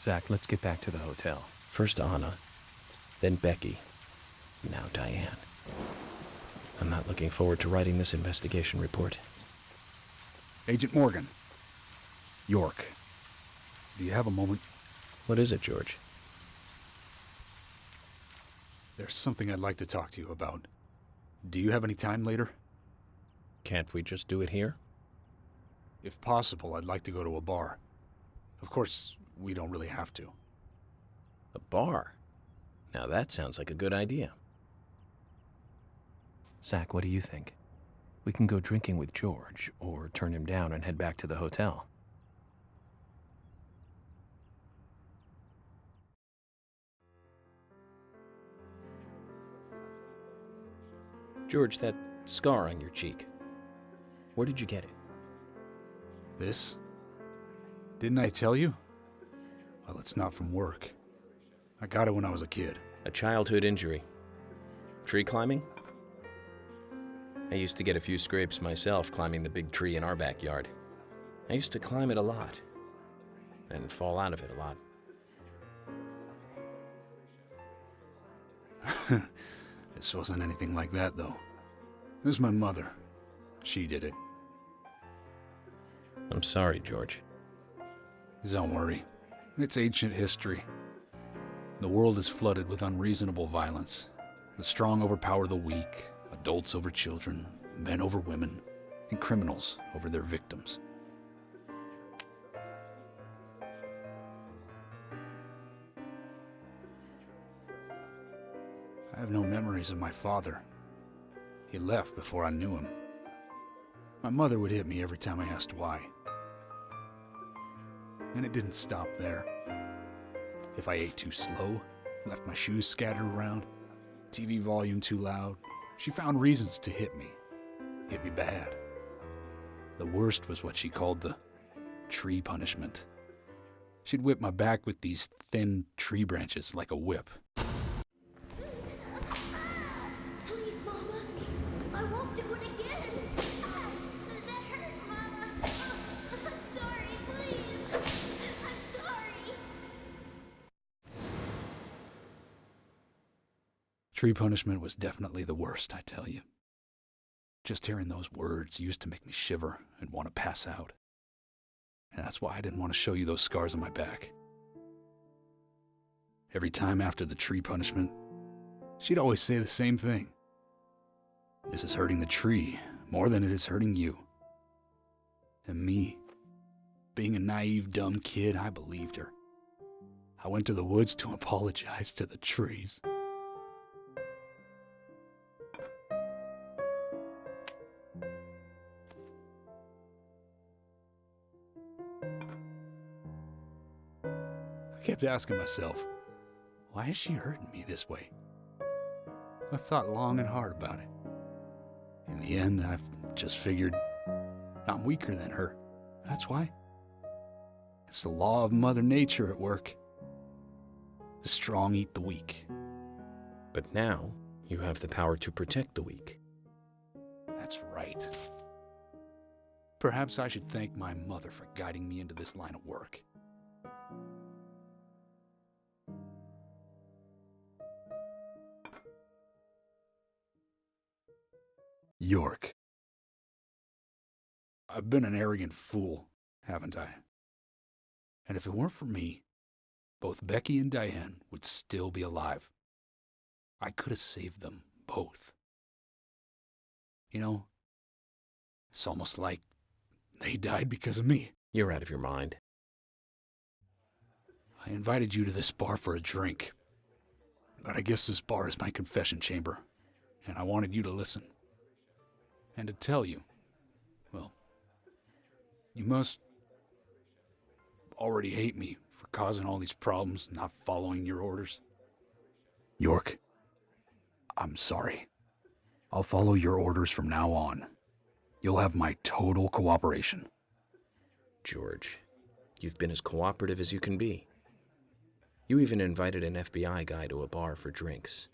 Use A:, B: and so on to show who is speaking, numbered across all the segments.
A: Zach, let's get back to the hotel.
B: First Anna, then Becky, now Diane. I'm not looking forward to writing this investigation report.
C: Agent Morgan. York. Do you have a moment?
B: What is it, George?
C: There's something I'd like to talk to you about. Do you have any time later?
B: Can't we just do it here?
C: If possible, I'd like to go to a bar. Of course, we don't really have to.
B: A bar? Now that sounds like a good idea.
A: Zach, what do you think? We can go drinking with George, or turn him down and head back to the hotel.
B: George, that scar on your cheek. Where did you get it?
C: This? Didn't I tell you? Well, it's not from work. I got it when I was a kid.
B: A childhood injury. Tree climbing? I used to get a few scrapes myself climbing the big tree in our backyard. I used to climb it a lot, and fall out of it a lot.
C: This wasn't anything like that, though. It was my mother. She did it.
B: I'm sorry, George.
C: Don't worry. It's ancient history. The world is flooded with unreasonable violence. The strong overpower the weak, adults over children, men over women, and criminals over their victims. I have no memories of my father. He left before I knew him. My mother would hit me every time I asked why. And it didn't stop there. If I ate too slow, left my shoes scattered around, TV volume too loud, she found reasons to hit me. Hit me bad. The worst was what she called the tree punishment. She'd whip my back with these thin tree branches like a whip.
D: Please, Mama. I won't do it again. That hurts, Mama. I'm sorry, please. I'm sorry.
C: Tree punishment was definitely the worst, I tell you. Just hearing those words used to make me shiver and want to pass out. And that's why I didn't want to show you those scars on my back. Every time after the tree punishment, she'd always say the same thing. This is hurting the tree more than it is hurting you. And me, being a naive, dumb kid, I believed her. I went to the woods to apologize to the trees. I kept asking myself, why is she hurting me this way? I thought long and hard about it. In the end, I've just figured I'm weaker than her. That's why. It's the law of Mother Nature at work. The strong eat the weak.
B: But now, you have the power to protect the weak.
C: That's right. Perhaps I should thank my mother for guiding me into this line of work. York. I've been an arrogant fool, haven't I? And if it weren't for me, both Becky and Diane would still be alive. I could have saved them both. You know, it's almost like they died because of me.
B: You're out of your mind.
C: I invited you to this bar for a drink, but I guess this bar is my confession chamber, and I wanted you to listen. And to tell you, well, you must already hate me for causing all these problems, not following your orders. York, I'm sorry. I'll follow your orders from now on. You'll have my total cooperation.
B: George, you've been as cooperative as you can be. You even invited an FBI guy to a bar for drinks.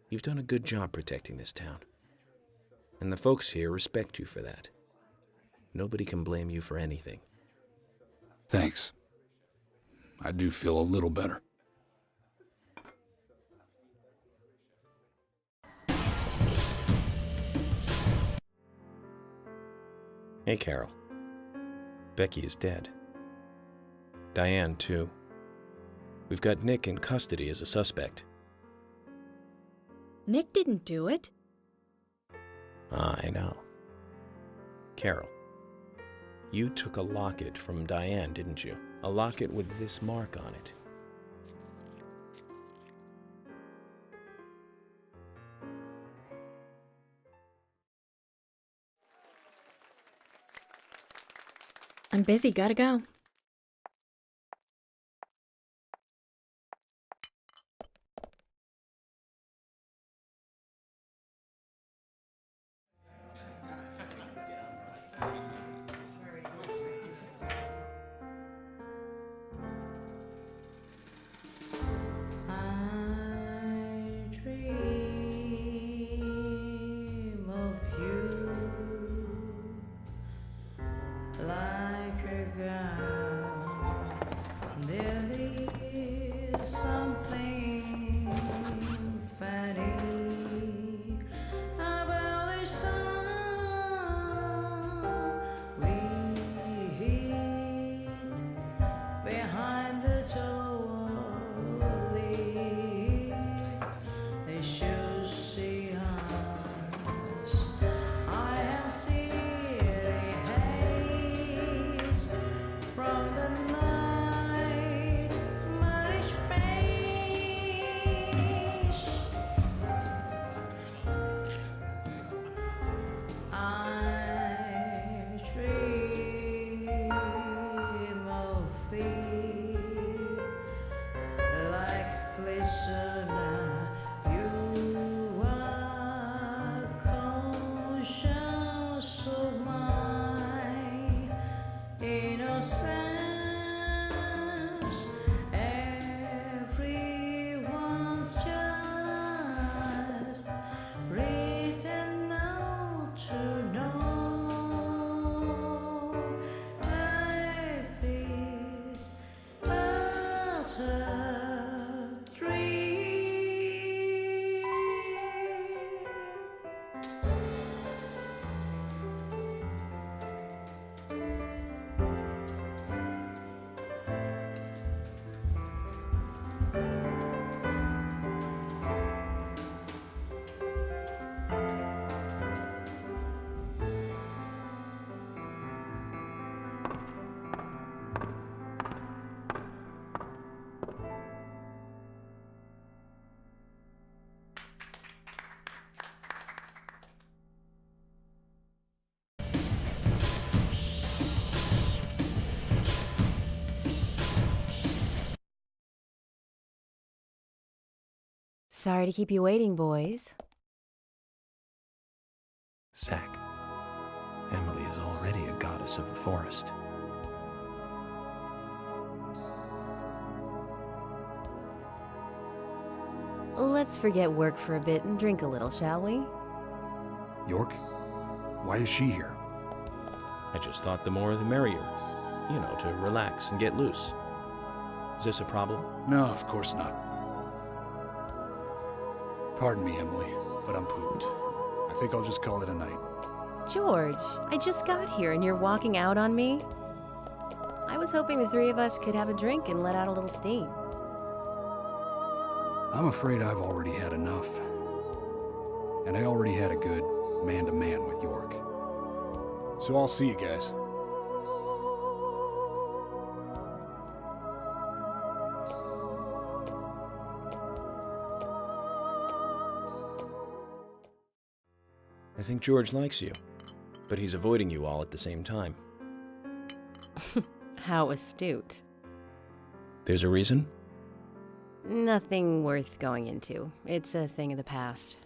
B: You've done a good job protecting this town. And the folks here respect you for that. Nobody can blame you for anything.
C: Thanks. I do feel a little better.
B: Hey, Carol. Becky is dead. Diane, too. We've got Nick in custody as a suspect.
E: Nick didn't do it.
B: I know. Carol, you took a locket from Diane, didn't you? A locket with this mark on it.
E: I'm busy, gotta go.
F: I dream of you like a girl. There is something funny about the song we hid behind the doorways. They should see us. I have city haze from the night, muddy space. I dream of thee like glistener. You are conscious of my innocence. Everyone's just written out to know life is but a dream.
E: Sorry to keep you waiting, boys.
A: Zach, Emily is already a goddess of the forest.
E: Let's forget work for a bit and drink a little, shall we?
C: York? Why is she here?
B: I just thought the more the merrier. You know, to relax and get loose. Is this a problem?
C: No, of course not. Pardon me, Emily, but I'm pooped. I think I'll just call it a night.
E: George, I just got here and you're walking out on me? I was hoping the three of us could have a drink and let out a little steam.
C: I'm afraid I've already had enough. And I already had a good man-to-man with York. So I'll see you guys.
B: I think George likes you, but he's avoiding you all at the same time.
E: How astute.
B: There's a reason?
E: Nothing worth going into. It's a thing of the past.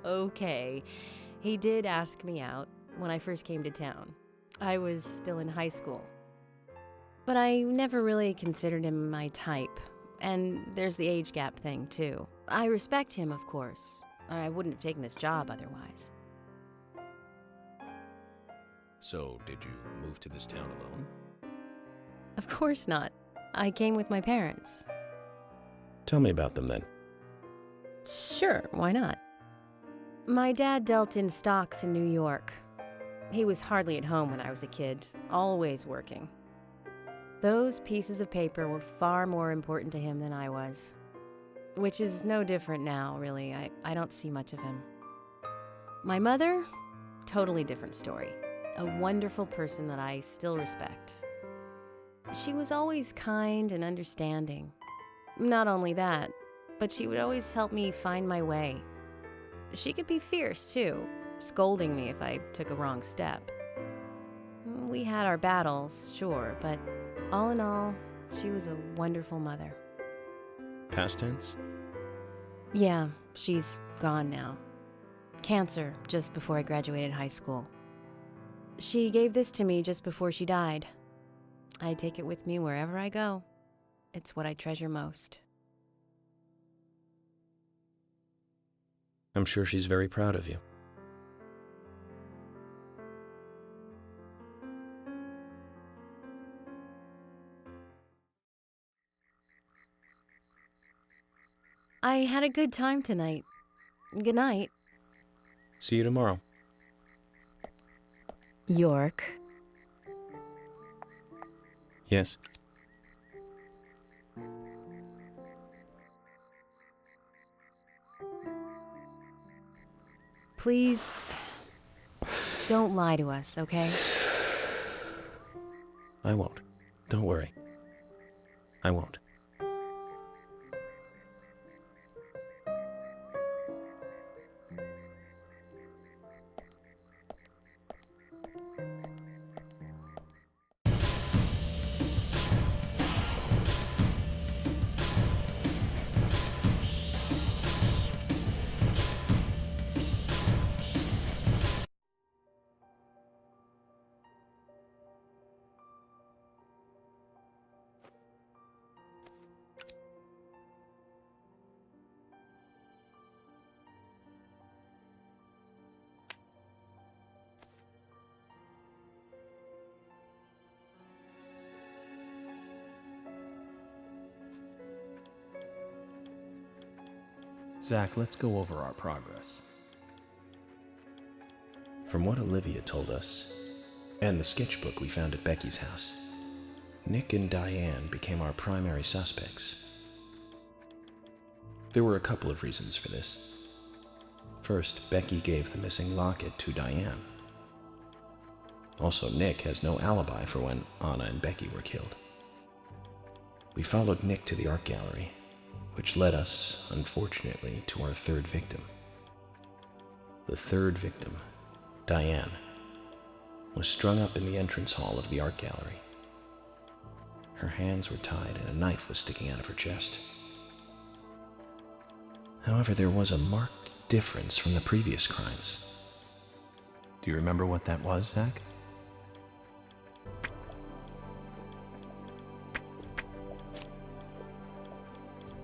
E: Okay. He did ask me out when I first came to town. I was still in high school. But I never really considered him my type. And there's the age gap thing, too. I respect him, of course. I wouldn't have taken this job otherwise.
B: So, did you move to this town alone?
E: Of course not. I came with my parents.
B: Tell me about them then.
E: Sure, why not? My dad dealt in stocks in New York. He was hardly at home when I was a kid, always working. Those pieces of paper were far more important to him than I was. Which is no different now, really. I don't see much of him. My mother? Totally different story. A wonderful person that I still respect. She was always kind and understanding. Not only that, but she would always help me find my way. She could be fierce, too, scolding me if I took a wrong step. We had our battles, sure, but all in all, she was a wonderful mother.
B: Past tense?
E: Yeah, she's gone now. Cancer, just before I graduated high school. She gave this to me just before she died. I take it with me wherever I go. It's what I treasure most.
B: I'm sure she's very proud of you.
E: I had a good time tonight. Good night.
B: See you tomorrow.
E: York.
B: Yes?
E: Please, don't lie to us, okay?
B: I won't. Don't worry. I won't.
A: Zach, let's go over our progress.
B: From what Olivia told us, and the sketchbook we found at Becky's house, Nick and Diane became our primary suspects. There were a couple of reasons for this. First, Becky gave the missing locket to Diane. Also, Nick has no alibi for when Anna and Becky were killed. We followed Nick to the art gallery, which led us, unfortunately, to our third victim. The third victim, Diane, was strung up in the entrance hall of the art gallery. Her hands were tied and a knife was sticking out of her chest. However, there was a marked difference from the previous crimes.
A: Do you remember what that was, Zach?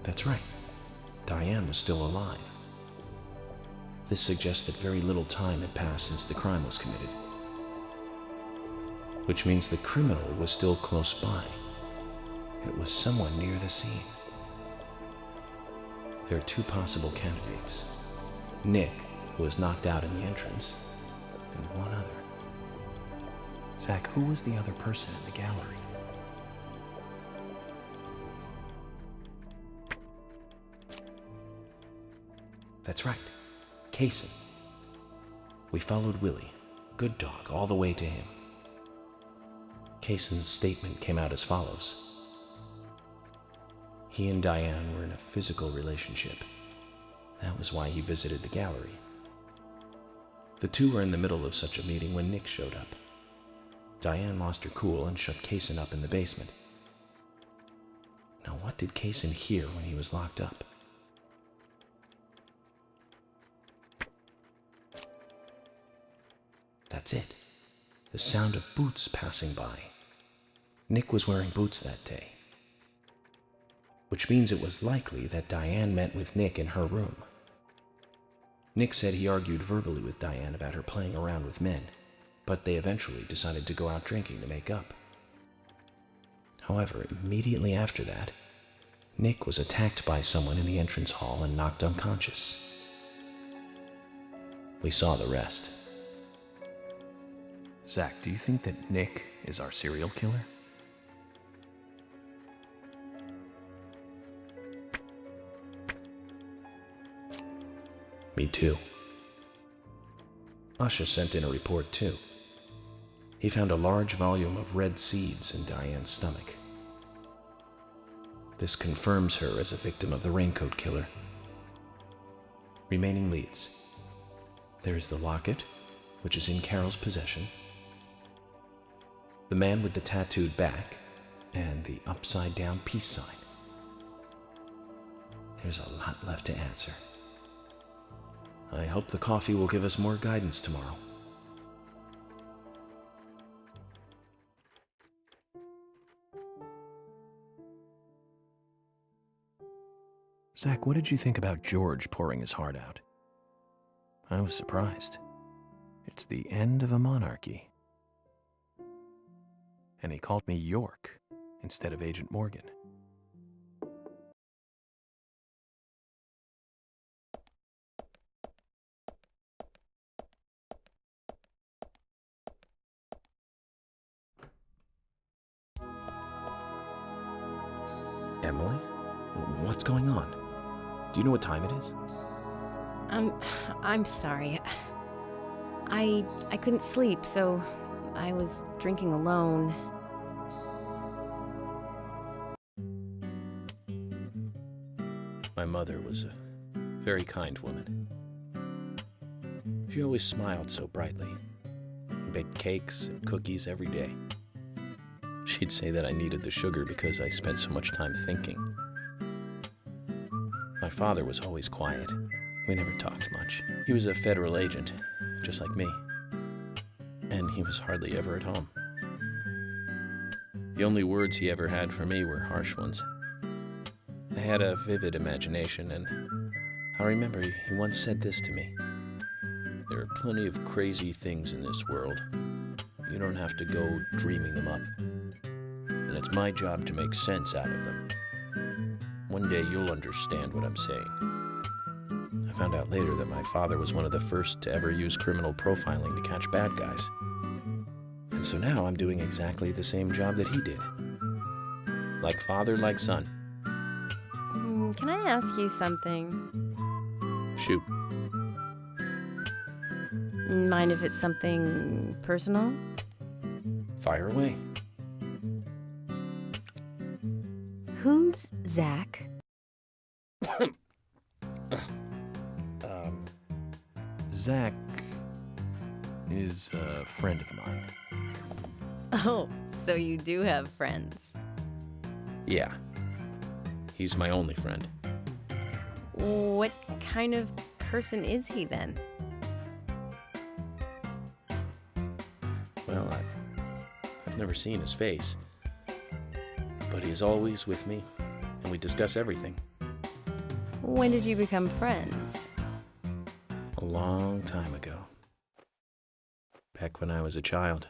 B: That's right. Diane was still alive. This suggests that very little time had passed since the crime was committed. Which means the criminal was still close by. It was someone near the scene. There are two possible candidates. Nick, who was knocked out in the entrance, and one other.
A: Zach, who was the other person in the gallery?
B: That's right, Kaysen. We followed Willie, good dog, all the way to him. Kaysen's statement came out as follows. He and Diane were in a physical relationship. That was why he visited the gallery. The two were in the middle of such a meeting when Nick showed up. Diane lost her cool and shut Kaysen up in the basement. Now, what did Kaysen hear when he was locked up? That's it. The sound of boots passing by. Nick was wearing boots that day. Which means it was likely that Diane met with Nick in her room. Nick said he argued verbally with Diane about her playing around with men, but they eventually decided to go out drinking to make up. However, immediately after that, Nick was attacked by someone in the entrance hall and knocked unconscious. We saw the rest.
A: Zach, do you think that Nick is our serial killer?
B: Me too. Usha sent in a report too. He found a large volume of red seeds in Diane's stomach. This confirms her as a victim of the Raincoat Killer. Remaining leads. There is the locket, which is in Carol's possession, the man with the tattooed back, and the upside-down peace sign. There's a lot left to answer. I hope the coffee will give us more guidance tomorrow.
A: Zach, what did you think about George pouring his heart out? I was surprised. It's the end of a monarchy. And he called me York instead of Agent Morgan.
B: Emily? What's going on? Do you know what time it is?
E: I'm sorry. I couldn't sleep, so I was drinking alone.
B: My mother was a very kind woman. She always smiled so brightly, and baked cakes and cookies every day. She'd say that I needed the sugar because I spent so much time thinking. My father was always quiet. We never talked much. He was a federal agent, just like me. And he was hardly ever at home. The only words he ever had for me were harsh ones. I had a vivid imagination, and I remember he once said this to me. There are plenty of crazy things in this world. You don't have to go dreaming them up. And it's my job to make sense out of them. One day you'll understand what I'm saying. I found out later that my father was one of the first to ever use criminal profiling to catch bad guys. And so now I'm doing exactly the same job that he did. Like father, like son.
E: Can I ask you something?
B: Shoot.
E: Mind if it's something personal?
B: Fire away.
E: Who's Zach?
A: Zach is a friend of mine.
E: Oh, so you do have friends.
B: Yeah. He's my only friend.
E: What kind of person is he then?
B: Well, I've never seen his face. But he's always with me, and we discuss everything.
E: When did you become friends?
B: A long time ago. Back when I was a child.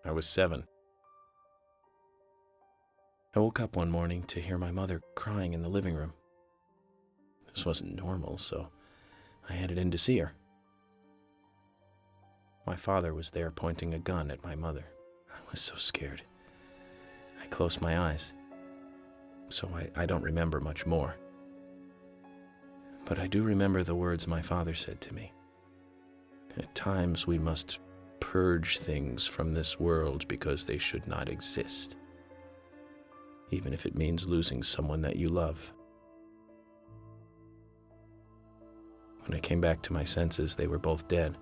B: I was 7. I woke up one morning to hear my mother crying in the living room. This wasn't normal, so I headed in to see her. My father was there pointing a gun at my mother. I was so scared. I closed my eyes, so I don't remember much more. But I do remember the words my father said to me. At times we must purge things from this world because they should not exist, even if it means losing someone that you love. When I came back to my senses, they were both dead.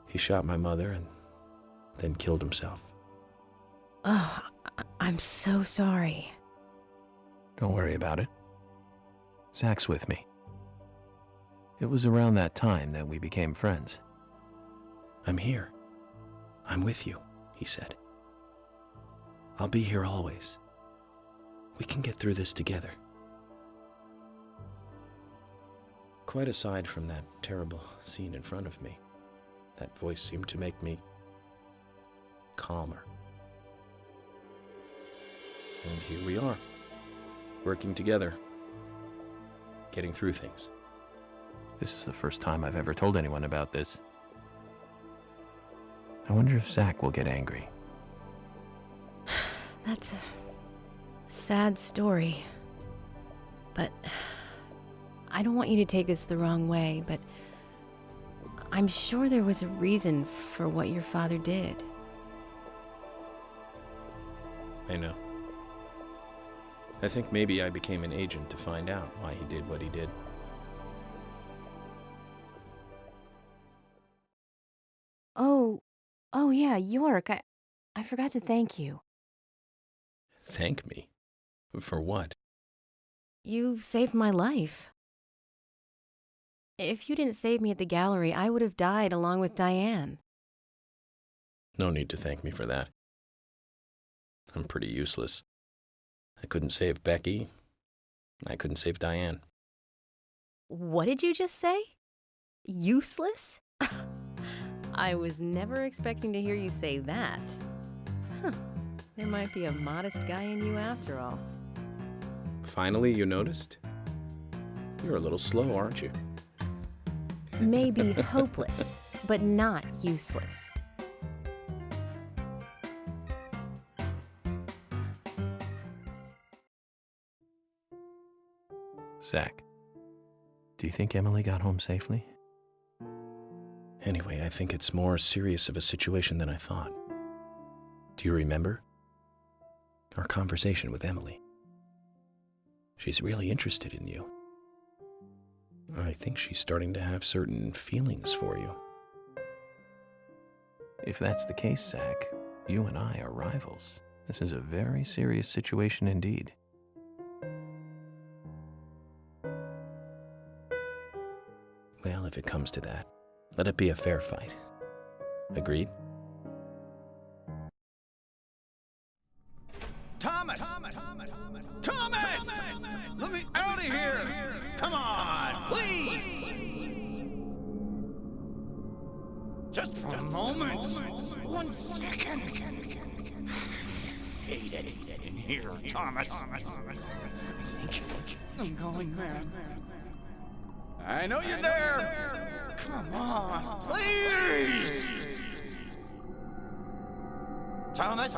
B: He shot my mother and then killed himself.
E: Oh, I'm so sorry.
A: Don't worry about it. Zach's with me. It was around that time that we became friends.
B: I'm here. I'm with you, he said. I'll be here always. We can get through this together. Quite aside from that terrible scene in front of me, that voice seemed to make me calmer. And here we are, working together, getting through things.
A: This is the first time I've ever told anyone about this. I wonder if Zach will get angry.
E: That's a sad story. But I don't want you to take this the wrong way, but I'm sure there was a reason for what your father did.
B: I know. I think maybe I became an agent to find out why he did what he did.
E: Oh yeah, York, I forgot to thank you.
B: Thank me? For what?
E: You saved my life. If you didn't save me at the gallery, I would have died along with Diane.
B: No need to thank me for that. I'm pretty useless. I couldn't save Becky. I couldn't save Diane.
E: What did you just say? Useless? I was never expecting to hear you say that. Huh. There might be a modest guy in you after all.
B: Finally, you noticed? You're a little slow, aren't you?
E: Maybe hopeless, but not useless.
A: Zach, do you think Emily got home safely?
B: Anyway, I think it's more serious of a situation than I thought. Do you remember? Our conversation with Emily. She's really interested in you. I think she's starting to have certain feelings for you.
A: If that's the case, Zach, you and I are rivals. This is a very serious situation indeed.
B: Well, if it comes to that, let it be a fair fight. Agreed?
G: Thomas! Thomas! Let me out of here! Come on, please! Just for a moment. 1 second. Hate it in here, Thomas. I think I'm going mad. I know you're there. Come on, please! Thomas?